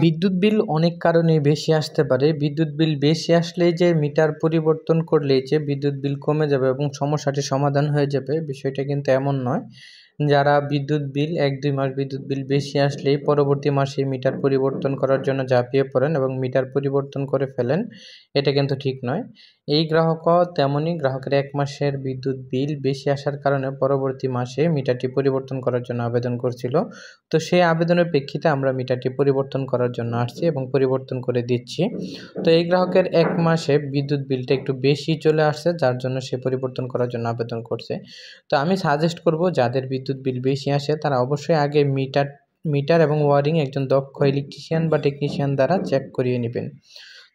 বিদ্যুৎ বিল অনেক কারণে বেশি আসতে পারে। বিদ্যুৎ বিল বেশি আসলেই যে মিটার পরিবর্তন করলেই যে বিদ্যুৎ বিল কমে যাবে এবং সমস্যাটি সমাধান হয়ে যাবে, বিষয়টা কিন্তু এমন নয়। যারা বিদ্যুৎ বিল ১-২ মাস বিদ্যুৎ বিল বেশি আসলেই পরবর্তী মাসে মিটার পরিবর্তন করার জন্য ঝাঁপিয়ে পড়েন এবং মিটার পরিবর্তন করে ফেলেন, এটা কিন্তু ঠিক নয়। এই গ্রাহকও তেমনই, গ্রাহকের ১ মাসের বিদ্যুৎ বিল বেশি আসার কারণে পরবর্তী মাসে মিটারটি পরিবর্তন করার জন্য আবেদন করছিল। তো সেই আবেদনের প্রেক্ষিতে আমরা মিটারটি পরিবর্তন করার জন্য আসছি এবং পরিবর্তন করে দিচ্ছি। তো এই গ্রাহকের ১ মাসে বিদ্যুৎ বিলটা একটু বেশি চলে আসছে, যার জন্য সে পরিবর্তন করার জন্য আবেদন করছে। তো আমি সাজেস্ট করব, যাদের বিদ্যুৎ বিল বেশি আসে তারা অবশ্যই আগে মিটার এবং ওয়ারিং একজন দক্ষ ইলেকট্রিশিয়ান বা টেকনিশিয়ান দ্বারা চেক করিয়ে নেবেন।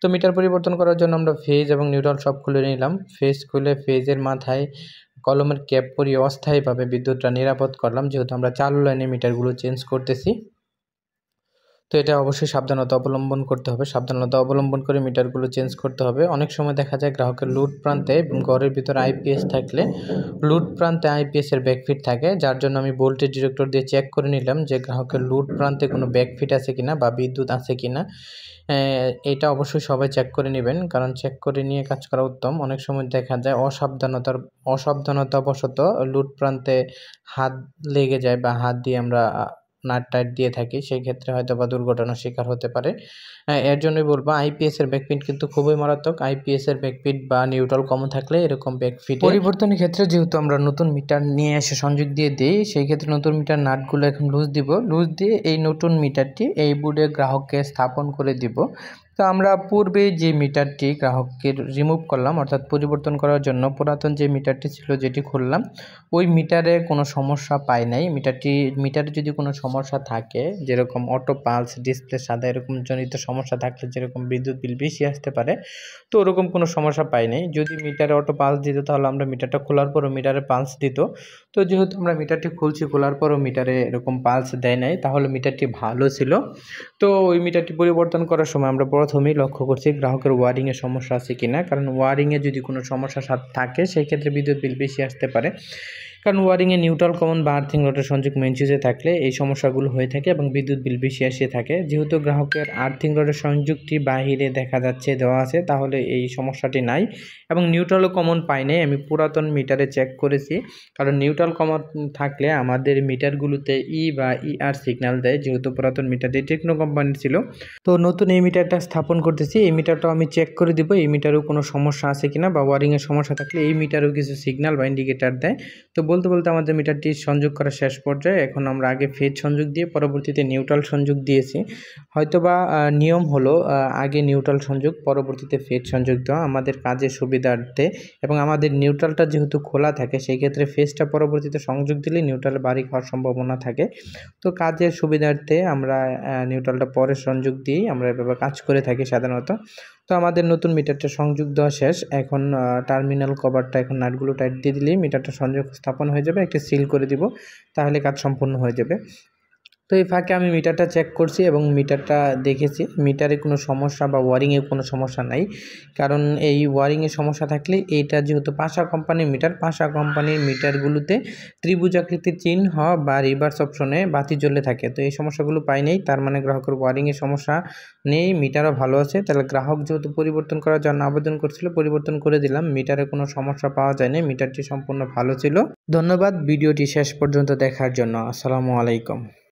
তো মিটার পরিবর্তন করার জন্য আমরা ফেজ এবং নিউট্রাল সব খুলে নিলাম। ফেজ খুলে ফেজের মাথায় কলমের ক্যাপ পরিয়ে অস্থায়ীভাবে বিদ্যুৎটা নিরাপদ করলাম, যেহেতু আমরা চালু লাইনে মিটারগুলো চেঞ্জ করতেছি। তো এটা অবশ্যই সাবধানতা অবলম্বন করতে হবে। সাবধানতা অবলম্বন করে মিটারগুলো চেঞ্জ করতে হবে। অনেক সময় দেখা যায় গ্রাহকের লুট প্রান্তে ঘরের ভিতরে আইপিএস থাকলে লুট প্রান্তে আইপিএসের ব্যাকফিট থাকে, যার জন্য আমি ভোল্টেজ ডিটেক্টর দিয়ে চেক করে নিলাম যে গ্রাহকের লুট প্রান্তে কোনো ব্যাকফিট আছে কিনা বা বিদ্যুৎ আছে কিনা। এটা অবশ্যই সবাই চেক করে নেবেন, কারণ চেক করে নিয়ে কাজ করা উত্তম। অনেক সময় দেখা যায় অসাবধানতাবশত লুট প্রান্তে হাত লেগে যায় বা হাত দিয়ে আমরা নাট টাইট দিয়ে থাকি, সেই ক্ষেত্রে হয়তো বা দুর্ঘটনার শিকার হতে পারে। এর জন্যই বলবো আইপিএসের ব্যাকফিট কিন্তু খুবই মারাত্মক। আইপিএসের ব্যাকফিট বা নিউট্রাল কমন থাকলে এরকম ব্যাকফিট পরিবর্তনের ক্ষেত্রে, যেহেতু আমরা নতুন মিটার নিয়ে এসে সংযোগ দিয়ে দিই, সেই ক্ষেত্রে নতুন মিটার নাটগুলো এখন লুজ দিয়ে এই নতুন মিটারটি এই বোর্ডে গ্রাহককে স্থাপন করে দিব। তো আমরা পূর্বে যে মিটারটি গ্রাহককে রিমুভ করলাম, অর্থাৎ পরিবর্তন করার জন্য পুরাতন যে মিটারটি ছিল যেটি খুললাম, ওই মিটারে কোনো সমস্যা পাই নাই। মিটারে যদি কোনো সমস্যা থাকে, যেরকম অটো পালস, ডিসপ্লে সাদা, এরকম জনিত সমস্যা থাকলে যেরকম বিদ্যুৎ বিল বেশি আসতে পারে, তো ওরকম কোনো সমস্যা পাই নাই। যদি মিটারে অটো পালস দিত তাহলে আমরা মিটারটা খোলার পরও মিটারে পালস দিত। তো যেহেতু আমরা মিটারটি খুলছি, খোলার পরও মিটারে এরকম পালস দেয় নাই, তাহলে মিটারটি ভালো ছিল। তো ওই মিটারটি পরিবর্তন করার সময় আমরা প্রথমেই লক্ষ্য করছি গ্রাহকের ওয়ারিংয়ে সমস্যা আছে কিনা, কারণ ওয়ারিংয়ে যদি কোনো সমস্যা থাকে সেই ক্ষেত্রে বিদ্যুৎ বিল বেশি আসতে পারে। কারণ ওয়ারিংয়ে নিউট্রাল কমন বা আর্থিং রডের সংযোগ মেইন সুইচে থাকলে এই সমস্যাগুলো হয়ে থাকে এবং বিদ্যুৎ বিল বেশি এসে থাকে। যেহেতু গ্রাহকের আর্থিং রডের সংযোগটি বাহিরে দেখা যাচ্ছে দেওয়া আছে, তাহলে এই সমস্যাটি নাই এবং নিউট্রালও কমন পাই নাই। আমি পুরাতন মিটারে চেক করেছি, কারণ নিউট্রাল কমন থাকলে আমাদের মিটারগুলোতে ই বা ইআর সিগন্যাল দেয়, যেহেতু পুরাতন মিটারটি টেকনো কোম্পানির ছিল। তো নতুন এই মিটারটা স্থাপন করতেছি, এই মিটারটাও আমি চেক করে দিব এই মিটারেও কোনো সমস্যা আছে কিনা, বা ওয়ারিংয়ের সমস্যা থাকলে এই মিটারেও কিছু সিগন্যাল বা ইন্ডিকেটার দেয়। তো বলতে আমাদের মিটারটি সংযোগ করা শেষ পর্যায়ে। এখন আমরা আগে ফেজ সংযোগ দিয়ে পরবর্তীতে নিউট্রাল সংযোগ দিয়েছি। হয়তোবা নিয়ম হলো আগে নিউট্রাল সংযোগ পরবর্তীতে ফেজ সংযোগ দেওয়া আমাদের কাজের সুবিধার্থে, এবং আমাদের নিউট্রালটা যেহেতু খোলা থাকে সেই ক্ষেত্রে ফেজটা পরবর্তীতে সংযোগ দিলে নিউট্রালে বাড়ি খাওয়ার সম্ভাবনা থাকে। তো কাজের সুবিধার্থে আমরা নিউট্রালটা পরে সংযোগ দিয়েই আমরা এভাবে কাজ করে থাকি সাধারণত। তো আমাদের নতুন মিটারটা সংযোগ দেওয়া শেষ। এখন টার্মিনাল কভারটা এখন নাটগুলো টাইট দিয়ে দিলেই মিটারটা সংযোগ স্থাপন হয়ে যাবে। একটা সিল করে দিব, তাহলে কাজ সম্পূর্ণ হয়ে যাবে। তো এই ফাঁকে আমি মিটারটা চেক করছি এবং মিটারটা দেখেছি মিটারে কোনো সমস্যা বা ওয়ারিংয়ে কোনো সমস্যা নাই। কারণ এই ওয়ারিংয়ে সমস্যা থাকলে এইটা যেহেতু পাশা কোম্পানির মিটার, পাশা কোম্পানির মিটারগুলোতে ত্রিভুজাকৃতির চিহ্ন বা রিভার্স অপশনে বাতি জ্বলে থাকে। তো এই সমস্যাগুলো পাই নেই, তার মানে গ্রাহকের ওয়ারিংয়ে সমস্যা নেই, মিটারও ভালো আছে। তাহলে গ্রাহক যেহেতু পরিবর্তন করার জন্য আবেদন করছিল, পরিবর্তন করে দিলাম, মিটারে কোনো সমস্যা পাওয়া যায়নি, মিটারটি সম্পূর্ণ ভালো ছিল। ধন্যবাদ ভিডিওটি শেষ পর্যন্ত দেখার জন্য। আসসালামু আলাইকুম।